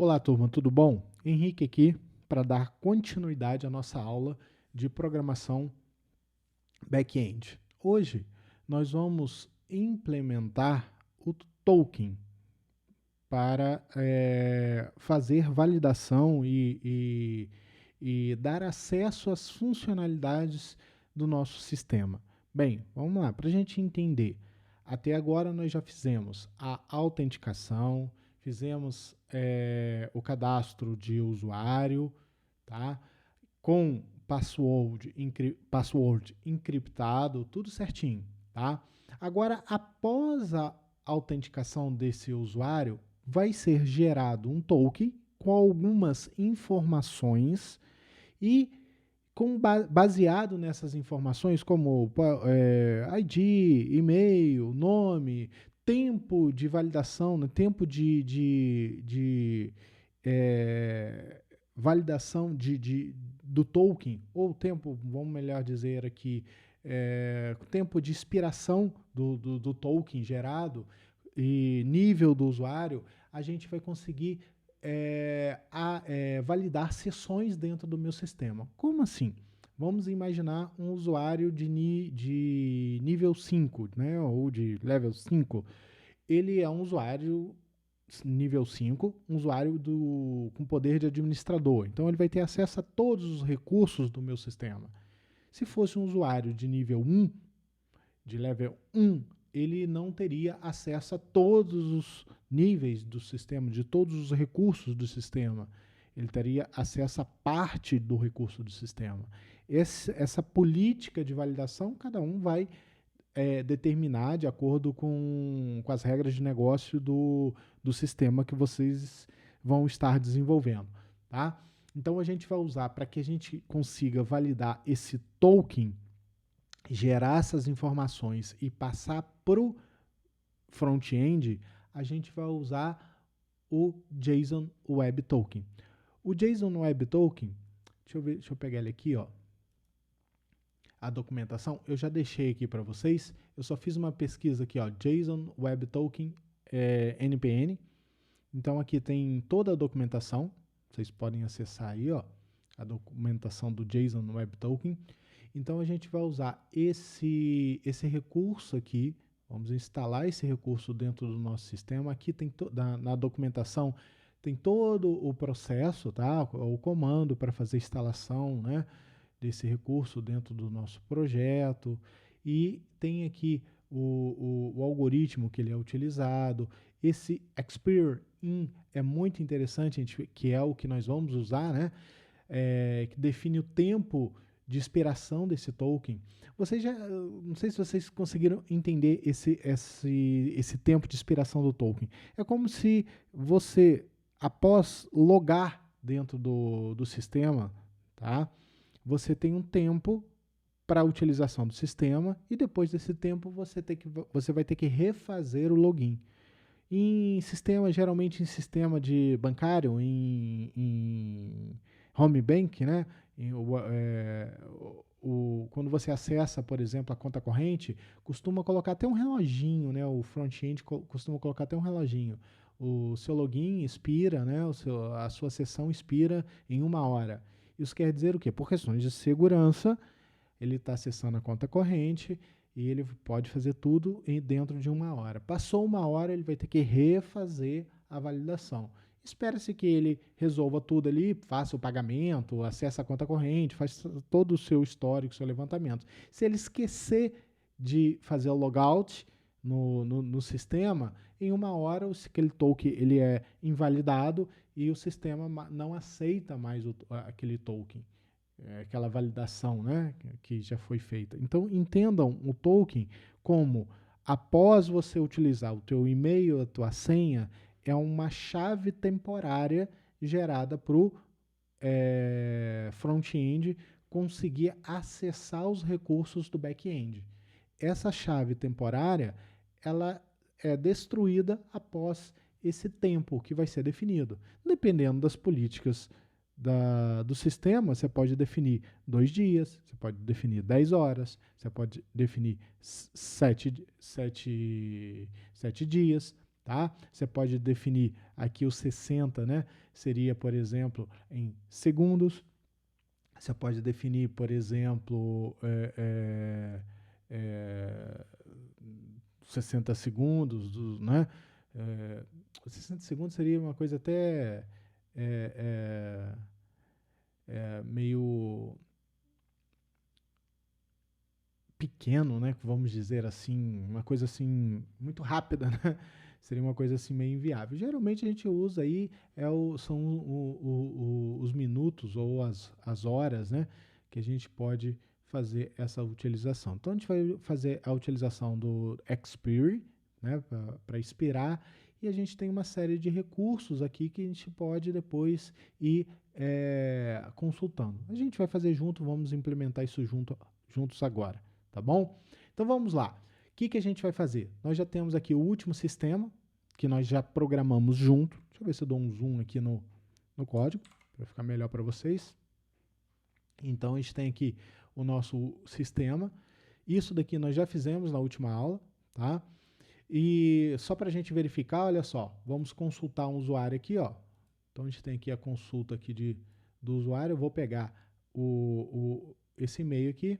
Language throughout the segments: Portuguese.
Olá, turma, tudo bom? Henrique aqui para dar continuidade à nossa aula de programação back-end. Hoje nós vamos implementar o token para fazer validação e dar acesso às funcionalidades do nosso sistema. Bem, vamos lá, para a gente entender. Até agora nós já fizemos a autenticação, fizemos o cadastro de usuário, tá? Com password encriptado, tudo certinho, tá? Agora, após a autenticação desse usuário, vai ser gerado um token com algumas informações e baseado nessas informações, como ID, e-mail, nome, tempo de validação, né, tempo de validação do token, ou tempo, vamos melhor dizer aqui, tempo de expiração do token gerado e nível do usuário, a gente vai conseguir validar sessões dentro do meu sistema. Como assim? Vamos imaginar um usuário de nível 5, né, ou de level 5. Ele é um usuário nível 5, um usuário com poder de administrador. Então, ele vai ter acesso a todos os recursos do meu sistema. Se fosse um usuário de nível 1, de level 1, ele não teria acesso a todos os níveis do sistema, de todos os recursos do sistema. Ele teria acesso a parte do recurso do sistema. Essa política de validação, cada um vai determinar de acordo com as regras de negócio do sistema que vocês vão estar desenvolvendo. Tá? Então, a gente vai usar, para que a gente consiga validar esse token, gerar essas informações e passar para o front-end, a gente vai usar o JSON Web Token. O JSON Web Token, deixa eu pegar ele aqui, ó, a documentação, eu já deixei aqui para vocês, eu só fiz uma pesquisa aqui, ó, JSON Web Token NPN, então aqui tem toda a documentação, vocês podem acessar aí, ó, a documentação do JSON Web Token. Então, a gente vai usar esse recurso aqui, vamos instalar esse recurso dentro do nosso sistema. Aqui tem na documentação tem todo o processo, tá? O comando para fazer a instalação, né, desse recurso dentro do nosso projeto. E tem aqui o algoritmo que ele é utilizado. Esse expire in é muito interessante, que é o que nós vamos usar, né? Que define o tempo de expiração desse token. Vocês já, não sei se vocês conseguiram entender esse tempo de expiração do token. É como se você, após logar dentro do sistema, tá? Você tem um tempo para a utilização do sistema e depois desse tempo você vai ter que refazer o login. Geralmente em sistema de bancário, em home bank, né? Quando você acessa, por exemplo, a conta corrente, costuma colocar até um reloginho, né? O front-end costuma colocar até um reloginho. O seu login expira, né? A sua sessão expira em 1 hora. Isso quer dizer o quê? Por questões de segurança, ele está acessando a conta corrente e ele pode fazer tudo dentro de 1 hora. Passou 1 hora, ele vai ter que refazer a validação. Espera-se que ele resolva tudo ali, faça o pagamento, acesse a conta corrente, faz todo o seu histórico, seu levantamento. Se ele esquecer de fazer o logout no sistema, em 1 hora aquele token ele é invalidado e o sistema não aceita mais aquele token, aquela validação, né, que já foi feita. Então, entendam o token como, após você utilizar o teu e-mail, a tua senha, é uma chave temporária gerada para o front-end conseguir acessar os recursos do back-end. Essa chave temporária, ela é destruída após esse tempo que vai ser definido. Dependendo das políticas do sistema, você pode definir 2 dias, você pode definir 10 horas, você pode definir 7 dias, tá? Você pode definir aqui os 60, né? Seria, por exemplo, em segundos. Você pode definir, por exemplo, 60 segundos, né? 60 segundos seria uma coisa até meio pequeno, né? Vamos dizer assim, uma coisa assim muito rápida, né? Seria uma coisa assim meio inviável. Geralmente a gente usa aí são os minutos ou as horas, né? Que a gente pode fazer essa utilização. Então a gente vai fazer a utilização do Expiry, né? Para expirar, e a gente tem uma série de recursos aqui que a gente pode depois ir consultando. A gente vai fazer junto, vamos implementar isso juntos agora. Tá bom? Então vamos lá. O que a gente vai fazer? Nós já temos aqui o último sistema, que nós já programamos junto. Deixa eu ver se eu dou um zoom aqui no código, para ficar melhor para vocês. Então a gente tem aqui o nosso sistema. Isso daqui nós já fizemos na última aula, tá? E só para a gente verificar, olha só, vamos consultar um usuário aqui, ó. Então a gente tem aqui a consulta aqui do usuário. Eu vou pegar esse e-mail aqui.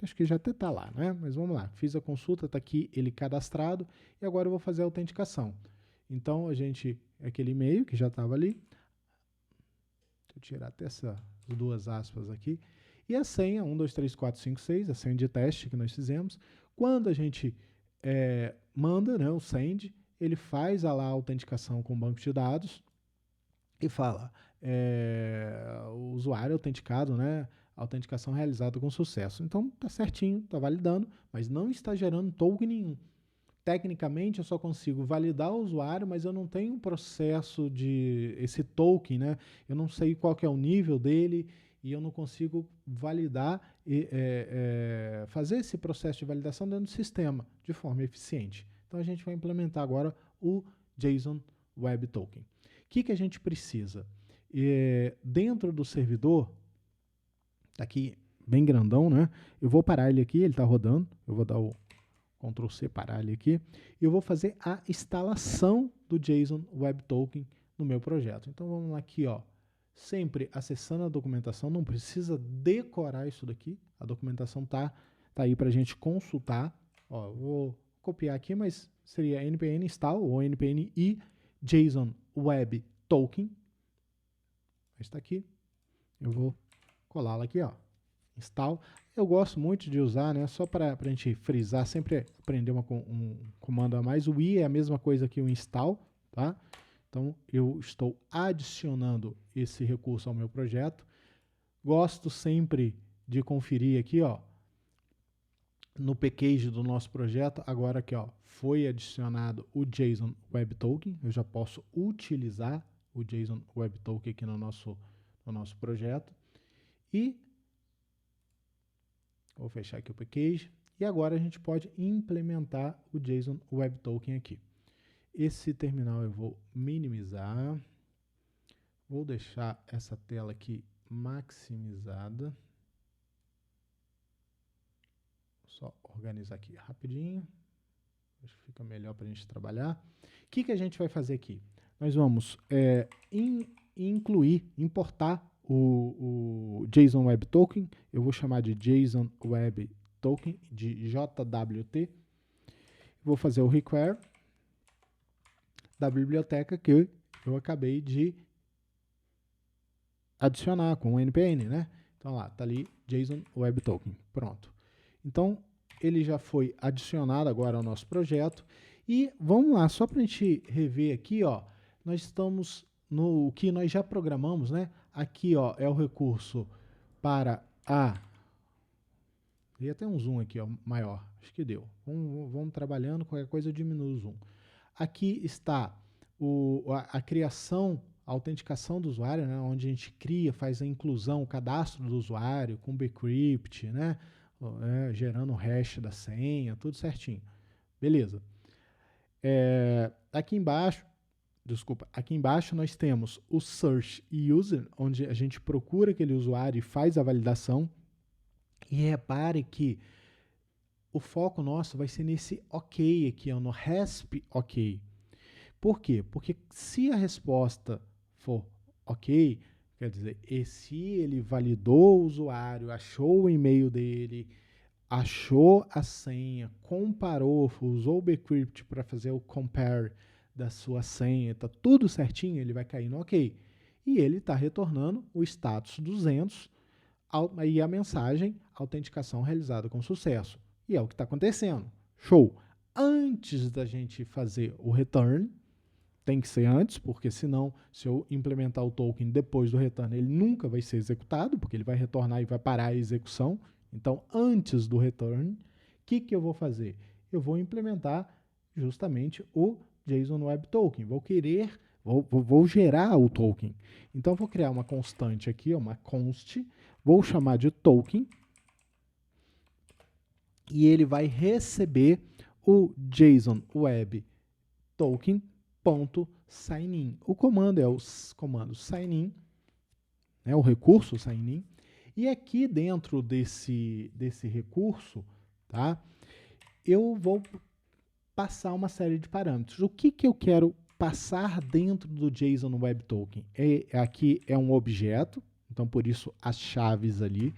Acho que já até está lá, né? Mas vamos lá. Fiz a consulta, está aqui ele cadastrado. E agora eu vou fazer a autenticação. Então, aquele e-mail que já estava ali. Deixa eu tirar até essas duas aspas aqui. E a senha, 1, 2, 3, 4, 5, 6, a senha de teste que nós fizemos. Quando a gente manda, né, o send, ele faz lá a autenticação com o banco de dados e fala, o usuário autenticado, né? Autenticação realizada com sucesso. Então, está certinho, está validando, mas não está gerando token nenhum. Tecnicamente, eu só consigo validar o usuário, mas eu não tenho um processo esse token, né? Eu não sei qual que é o nível dele e eu não consigo validar e fazer esse processo de validação dentro do sistema de forma eficiente. Então, a gente vai implementar agora o JSON Web Token. O que a gente precisa? Dentro do servidor, tá aqui bem grandão, né? Eu vou parar ele aqui, ele está rodando. Eu vou dar o Ctrl C, parar ele aqui. E eu vou fazer a instalação do JSON Web Token no meu projeto. Então vamos lá aqui, ó. Sempre acessando a documentação, não precisa decorar isso daqui. A documentação tá aí para a gente consultar. Ó, eu vou copiar aqui, mas seria npm install ou npm i JSON Web Token. Está aqui. Eu vou colá-la aqui, ó, install. Eu gosto muito de usar, né, só para a gente frisar, sempre aprender um comando a mais. O i é a mesma coisa que o install, tá? Então, eu estou adicionando esse recurso ao meu projeto. Gosto sempre de conferir aqui, ó, no package do nosso projeto, agora aqui, ó, foi adicionado o JSON Web Token. Eu já posso utilizar o JSON Web Token aqui no nosso projeto. E vou fechar aqui o package. E agora a gente pode implementar o JSON Web Token aqui. Esse terminal eu vou minimizar. Vou deixar essa tela aqui maximizada. Só organizar aqui rapidinho. Acho que fica melhor para a gente trabalhar. O que a gente vai fazer aqui? Nós vamos importar o JSON Web Token. Eu vou chamar de JSON Web Token, de JWT. Vou fazer o require da biblioteca que eu acabei de adicionar com o npm, né? Então lá, tá ali JSON Web Token. Pronto. Então, ele já foi adicionado agora ao nosso projeto. E vamos lá, só para a gente rever aqui, ó, nós estamos no que nós já programamos, né? Aqui, ó, é o recurso para e até um zoom aqui, ó, maior. Acho que deu. Vamos trabalhando, qualquer coisa eu diminuo o zoom. Aqui está a criação, a autenticação do usuário, né? Onde a gente cria, faz a inclusão, o cadastro do usuário com bcrypt, né? Gerando o hash da senha, tudo certinho. Beleza. Aqui embaixo nós temos o Search User, onde a gente procura aquele usuário e faz a validação. E repare que o foco nosso vai ser nesse OK aqui, no RESP OK. Por quê? Porque se a resposta for ok, quer dizer, e se ele validou o usuário, achou o e-mail dele, achou a senha, comparou, usou o bcrypt para fazer o compare da sua senha, está tudo certinho, ele vai cair no ok. E ele está retornando o status 200 e a mensagem autenticação realizada com sucesso. E é o que está acontecendo. Show! Antes da gente fazer o return, tem que ser antes, porque senão, se eu implementar o token depois do return, ele nunca vai ser executado, porque ele vai retornar e vai parar a execução. Então, antes do return, o que eu vou fazer? Eu vou implementar justamente o JSON Web Token. Vou gerar o token. Então, vou criar uma constante aqui, uma const, vou chamar de token, e ele vai receber o JSON Web Token .signin. O comando é o comando signin, né, o recurso signin. E aqui dentro desse recurso, tá, eu vou passar uma série de parâmetros. O que eu quero passar dentro do JSON Web Token? Aqui é um objeto, então por isso as chaves ali.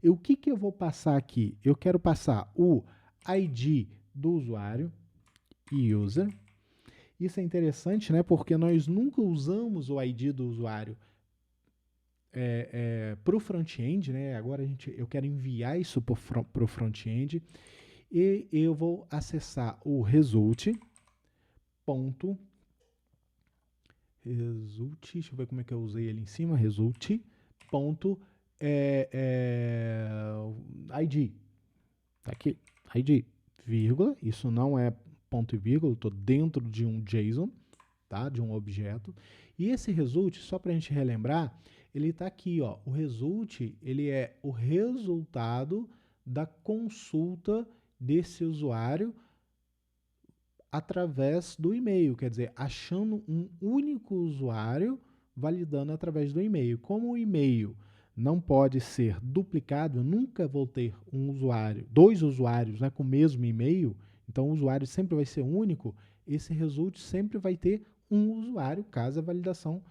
E o que eu vou passar aqui? Eu quero passar o ID do usuário, user. Isso é interessante, né? Porque nós nunca usamos o ID do usuário para o front-end, né? Agora eu quero enviar isso para o front-end e eu vou acessar o result. Deixa eu ver como é que eu usei ele em cima. Result. ID. Tá aqui. ID, vírgula. Isso não é ponto e vírgula, eu estou dentro de um JSON, tá? De um objeto. E esse result, só para a gente relembrar, ele está aqui, ó. O result, ele é o resultado da consulta desse usuário através do e-mail, quer dizer, achando um único usuário validando através do e-mail. Como o e-mail não pode ser duplicado, eu nunca vou ter um usuário, dois usuários, né, com o mesmo e-mail, então o usuário sempre vai ser único, esse result sempre vai ter um usuário, caso a validação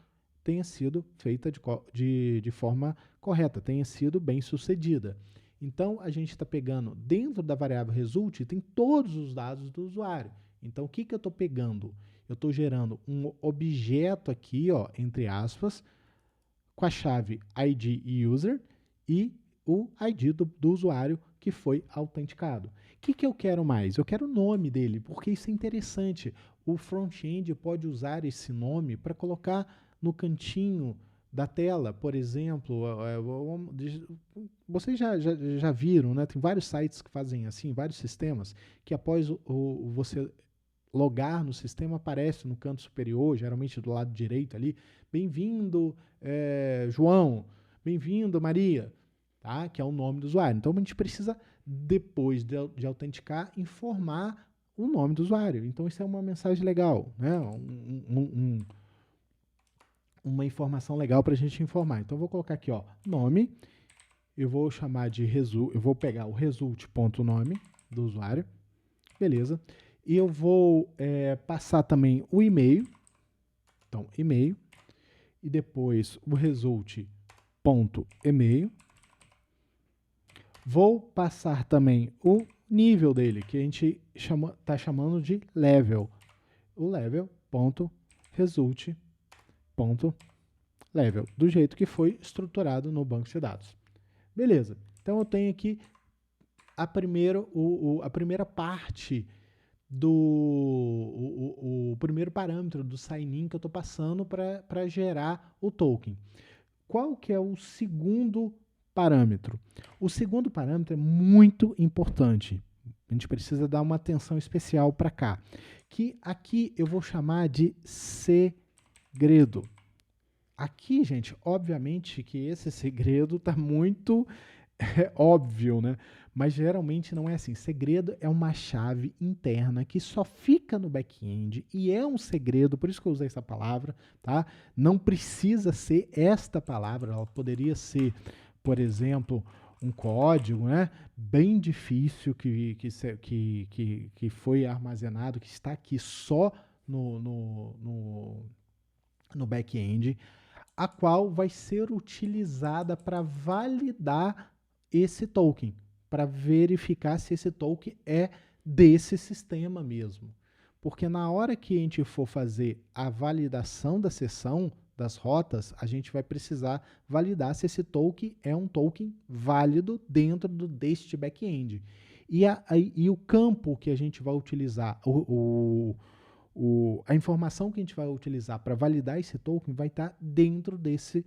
tenha sido feita de forma correta, tenha sido bem sucedida. Então, a gente está pegando, dentro da variável result, tem todos os dados do usuário. Então, o que eu estou pegando? Eu estou gerando um objeto aqui, ó, entre aspas, com a chave ID user e o ID do usuário que foi autenticado. O que eu quero mais? Eu quero o nome dele, porque isso é interessante. O front-end pode usar esse nome para colocar no cantinho da tela, por exemplo, vocês já viram, né? Tem vários sites que fazem assim, vários sistemas, que após você logar no sistema, aparece no canto superior, geralmente do lado direito ali, bem-vindo, João, bem-vindo, Maria, tá? Que é o nome do usuário. Então, a gente precisa, depois de autenticar, informar o nome do usuário. Então, isso é uma mensagem legal, né? Uma informação legal para a gente informar. Então, eu vou colocar aqui, ó, nome, eu vou chamar de result, eu vou pegar o result.nome do usuário, beleza? E eu vou passar também o e-mail, então, e-mail, e depois o result.email. Vou passar também o nível dele, que a gente está chamando de level. O level.result.level, do jeito que foi estruturado no banco de dados. Beleza. Então, eu tenho aqui a primeira parte o primeiro parâmetro do sign-in que eu estou passando para gerar o token. Qual que é o segundo parâmetro? O segundo parâmetro é muito importante. A gente precisa dar uma atenção especial para cá. Que aqui eu vou chamar de segredo. Aqui, gente, obviamente que esse segredo está muito óbvio, né? Mas geralmente não é assim. Segredo é uma chave interna que só fica no back-end e é um segredo, por isso que eu usei essa palavra, tá? Não precisa ser esta palavra, ela poderia ser, por exemplo, um código, né? Bem difícil que foi armazenado, que está aqui só no back-end, a qual vai ser utilizada para validar esse token, para verificar se esse token é desse sistema mesmo. Porque na hora que a gente for fazer a validação da sessão, das rotas, a gente vai precisar validar se esse token é um token válido dentro deste back-end. E o campo que a gente vai utilizar, a informação que a gente vai utilizar para validar esse token vai estar dentro desse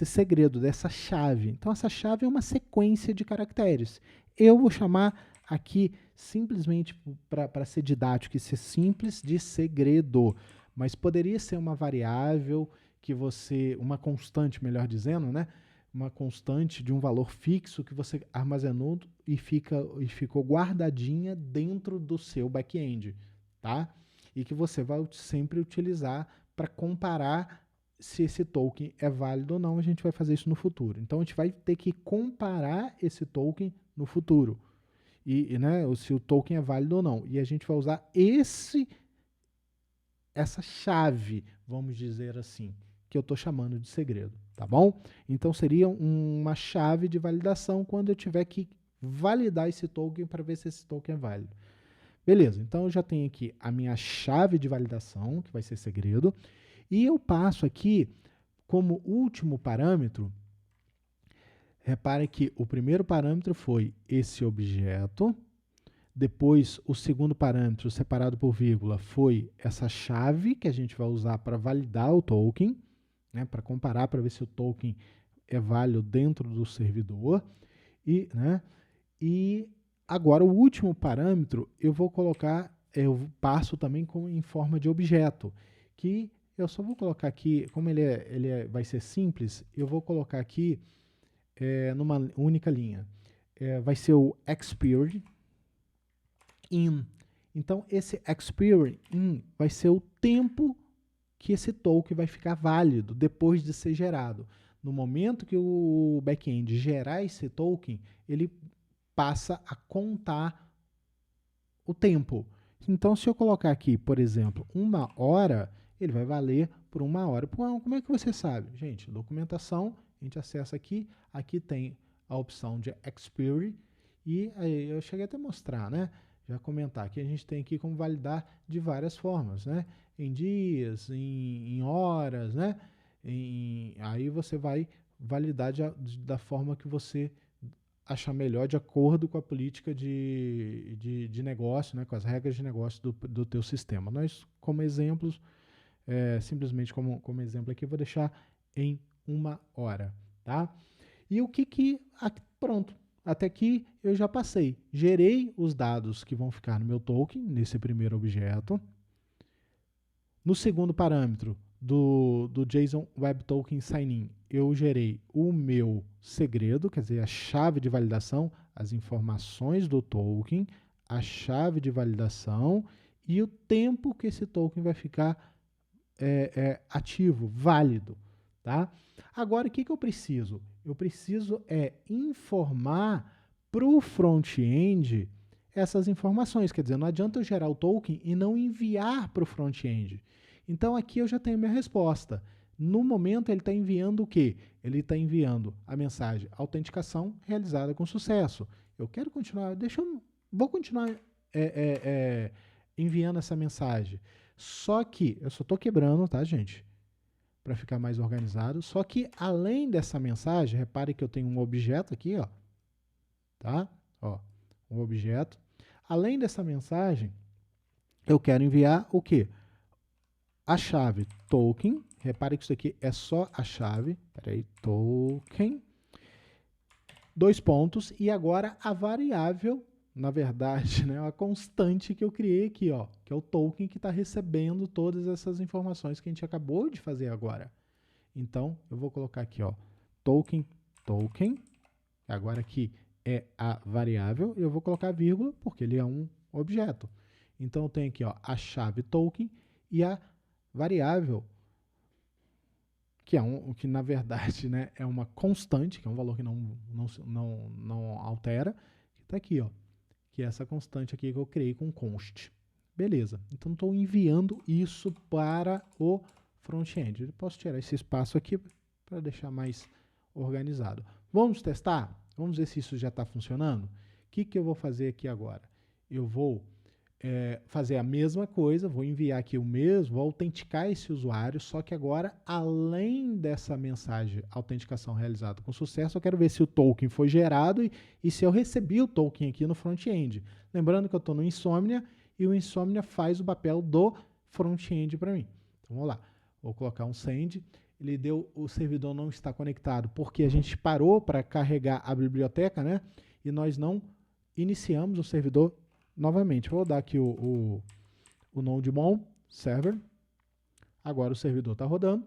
segredo, dessa chave. Então, essa chave é uma sequência de caracteres. Eu vou chamar aqui, simplesmente para ser didático e ser simples, de segredo. Mas poderia ser uma variável que você, uma constante, melhor dizendo, né? Uma constante de um valor fixo que você armazenou e ficou guardadinha dentro do seu back-end, tá? E que você vai sempre utilizar para comparar se esse token é válido ou não. A gente vai fazer isso no futuro. Então, a gente vai ter que comparar esse token no futuro. Né, se o token é válido ou não. E a gente vai usar essa chave, vamos dizer assim, que eu estou chamando de segredo, tá bom? Então, seria uma chave de validação quando eu tiver que validar esse token para ver se esse token é válido. Beleza, então eu já tenho aqui a minha chave de validação, que vai ser segredo, e eu passo aqui, como último parâmetro, repare que o primeiro parâmetro foi esse objeto, depois o segundo parâmetro, separado por vírgula, foi essa chave que a gente vai usar para validar o token, né, para comparar, para ver se o token é válido dentro do servidor, e agora, o último parâmetro, eu vou colocar, eu passo também em forma de objeto, que eu só vou colocar aqui, como vai ser simples, eu vou colocar aqui numa única linha. Vai ser o expire in. Então, esse expire in vai ser o tempo que esse token vai ficar válido depois de ser gerado. No momento que o back-end gerar esse token, ele passa a contar o tempo. Então, se eu colocar aqui, por exemplo, 1 hora, ele vai valer por 1 hora. Como é que você sabe? Gente, documentação, a gente acessa aqui, aqui tem a opção de expire, e aí eu cheguei até a mostrar, né? Já comentar que a gente tem aqui como validar de várias formas, né? Em dias, em horas, né? Aí você vai validar da forma que você achar melhor de acordo com a política de negócio, né, com as regras de negócio do teu sistema. Nós, como exemplos, simplesmente como exemplo aqui, eu vou deixar em 1 hora, tá? E pronto, até aqui eu já passei. Gerei os dados que vão ficar no meu token, nesse primeiro objeto. No segundo parâmetro do JSON Web Token Sign-in, eu gerei o meu segredo, quer dizer, a chave de validação, as informações do token, a chave de validação e o tempo que esse token vai ficar ativo, válido. Tá? Agora, o que eu preciso? Eu preciso informar para o front-end essas informações. Quer dizer, não adianta eu gerar o token e não enviar para o front-end. Então, aqui eu já tenho a minha resposta. No momento, ele está enviando o quê? Ele está enviando a mensagem autenticação realizada com sucesso. Eu quero continuar, vou continuar enviando essa mensagem. Só que, eu só estou quebrando, tá, gente? Para ficar mais organizado. Só que, além dessa mensagem, repare que eu tenho um objeto aqui, ó. Tá? Ó, um objeto. Além dessa mensagem, eu quero enviar o quê? A chave token. Repare que isso aqui é só a chave. Peraí, token. 2 pontos. E agora a variável, na verdade, né, a constante que eu criei aqui, ó, que é o token que está recebendo todas essas informações que a gente acabou de fazer agora. Então, eu vou colocar aqui, ó, token. Agora aqui é a variável. Eu vou colocar vírgula, porque ele é um objeto. Então, eu tenho aqui, ó, a chave token e a variável, que na verdade, né, é uma constante, que é um valor que não altera, que está aqui, ó, que é essa constante aqui que eu criei com const. Beleza. Então, estou enviando isso para o front-end. Eu posso tirar esse espaço aqui para deixar mais organizado. Vamos testar? Vamos ver se isso já está funcionando? O que eu vou fazer aqui agora? Eu vou fazer a mesma coisa, vou enviar aqui o mesmo, vou autenticar esse usuário, só que agora, além dessa mensagem autenticação realizada com sucesso, eu quero ver se o token foi gerado e se eu recebi o token aqui no front-end. Lembrando que eu estou no Insomnia e o Insomnia faz o papel do front-end para mim. Então, vamos lá. Vou colocar um send. Ele deu, o servidor não está conectado porque a gente parou para carregar a biblioteca, né? E nós não iniciamos o servidor novamente. Vou dar aqui o nodemon server. Agora o servidor está rodando.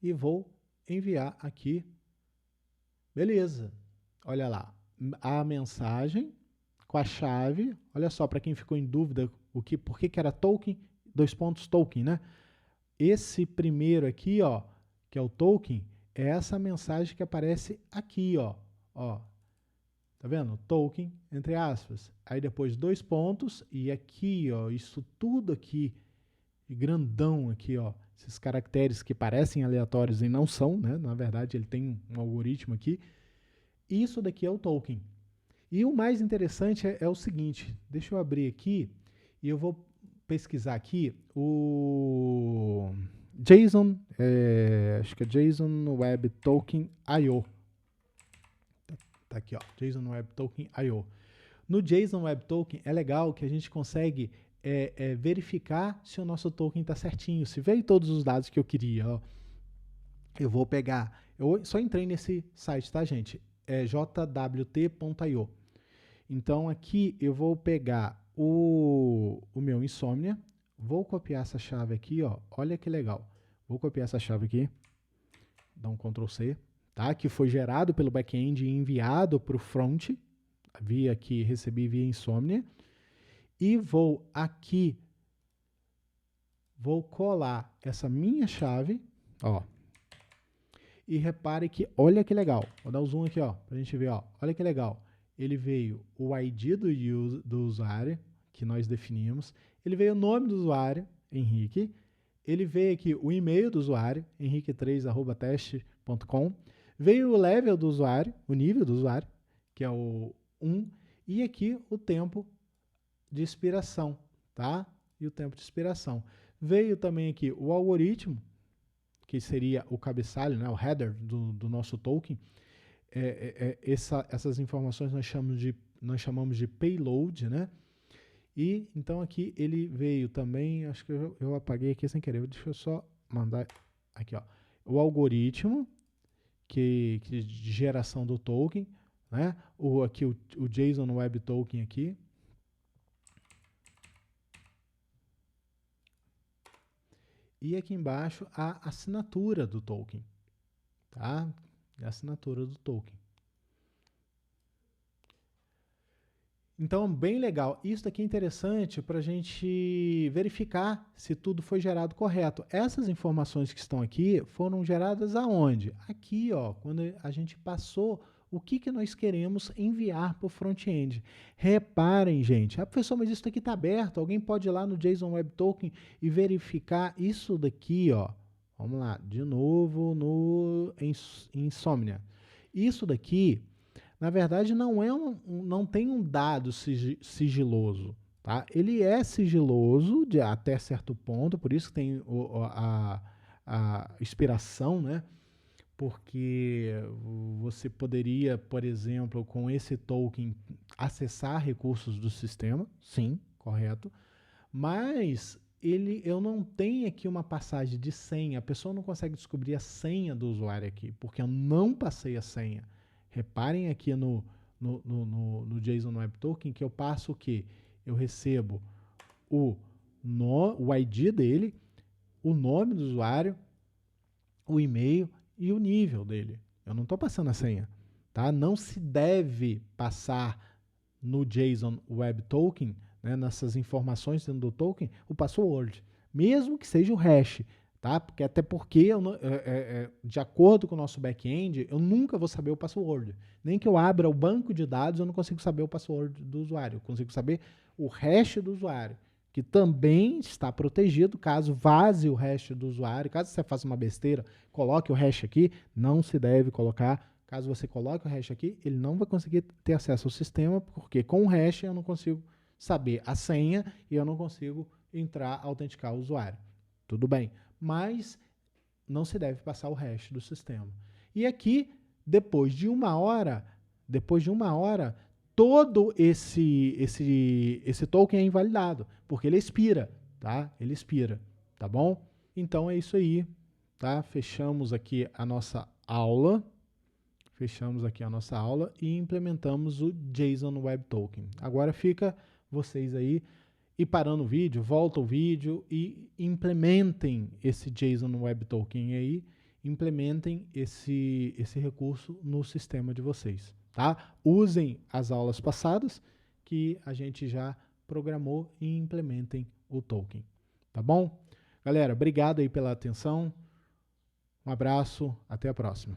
E vou enviar aqui. Beleza. Olha lá. A mensagem com a chave. Olha só, para quem ficou em dúvida por que era token, token, né? Esse primeiro aqui, ó, que é o token, é essa mensagem que aparece aqui, ó. Tá vendo? Token, entre aspas. Aí depois 2 pontos e aqui, ó, isso tudo aqui, grandão aqui, ó, esses caracteres que parecem aleatórios e não são, né? Na verdade, ele tem um algoritmo aqui. Isso daqui é o token. E o mais interessante é o seguinte, deixa eu abrir aqui e eu vou pesquisar aqui o JSON, acho que é JSON Web Token I/O. Tá aqui, ó, JSON Web Token I/O. No JSON Web Token é legal que a gente consegue verificar se o nosso token está certinho, se veio todos os dados que eu queria. Ó. Eu vou pegar, eu só entrei nesse site, tá, gente? É jwt.io. Então aqui eu vou pegar o meu Insomnia, vou copiar essa chave aqui, ó. Olha que legal. Vou copiar essa chave aqui, dá um Ctrl C, tá? Que foi gerado pelo back-end e enviado para o front, recebi via Insomnia. E vou aqui, vou colar essa minha chave, ó. E repare que, olha que legal. Vou dar um zoom aqui, ó, pra gente ver, ó. Olha que legal. Ele veio o ID do usuário, que nós definimos. Ele veio o nome do usuário, Henrique. Ele veio aqui o e-mail do usuário, henrique3@teste.com. Veio o level do usuário, o nível do usuário, que é o 1. E aqui o tempo de expiração, tá? E o tempo de expiração. Veio também aqui o algoritmo, que seria o cabeçalho, né, o header do nosso token. Essas informações nós chamamos de payload, né? E então aqui ele veio também, acho que eu apaguei aqui sem querer, deixa eu só mandar aqui, ó, o algoritmo que de geração do token, né? Aqui o JSON Web Token aqui. E aqui embaixo a assinatura do token, tá? A assinatura do token. Então, bem legal. Isso aqui é interessante para a gente verificar se tudo foi gerado correto. Essas informações que estão aqui foram geradas aonde? Aqui, ó, quando a gente passou o que nós queremos enviar para o front-end. Reparem, gente, professor, mas isso aqui está aberto, alguém pode ir lá no JSON Web Token e verificar isso daqui, ó. Vamos lá, de novo no Insomnia. Isso daqui, na verdade, não tem um dado sigiloso, tá? Ele é sigiloso até certo ponto, por isso que tem a expiração, né? Porque você poderia, por exemplo, com esse token, acessar recursos do sistema, sim, correto, mas eu não tenho aqui uma passagem de senha, a pessoa não consegue descobrir a senha do usuário aqui, porque eu não passei a senha. Reparem aqui no JSON Web Token que eu passo o quê? Eu recebo o ID dele, o nome do usuário, o e-mail e o nível dele. Eu não estou passando a senha, tá? Não se deve passar no JSON Web Token, né, nessas informações dentro do token, o password, mesmo que seja o hash, tá? Até porque de acordo com o nosso back-end, eu nunca vou saber o password. Nem que eu abra o banco de dados, eu não consigo saber o password do usuário. Eu consigo saber o hash do usuário, que também está protegido caso vaze o hash do usuário. Caso você faça uma besteira, coloque o hash aqui, não se deve colocar. Caso você coloque o hash aqui, ele não vai conseguir ter acesso ao sistema, porque com o hash eu não consigo saber a senha e eu não consigo entrar, autenticar o usuário. Tudo bem, mas não se deve passar o hash do sistema. E aqui, depois de uma hora, todo esse token é invalidado, porque ele expira, tá? Ele expira, tá bom? Então é isso aí, tá? Fechamos aqui a nossa aula. E implementamos o JSON Web Token. Agora fica vocês aí e parando o vídeo, volta o vídeo e implementem esse JSON Web Token aí, implementem esse recurso no sistema de vocês, tá? Usem as aulas passadas que a gente já programou e implementem o token, tá bom? Galera, obrigado aí pela atenção, um abraço, até a próxima.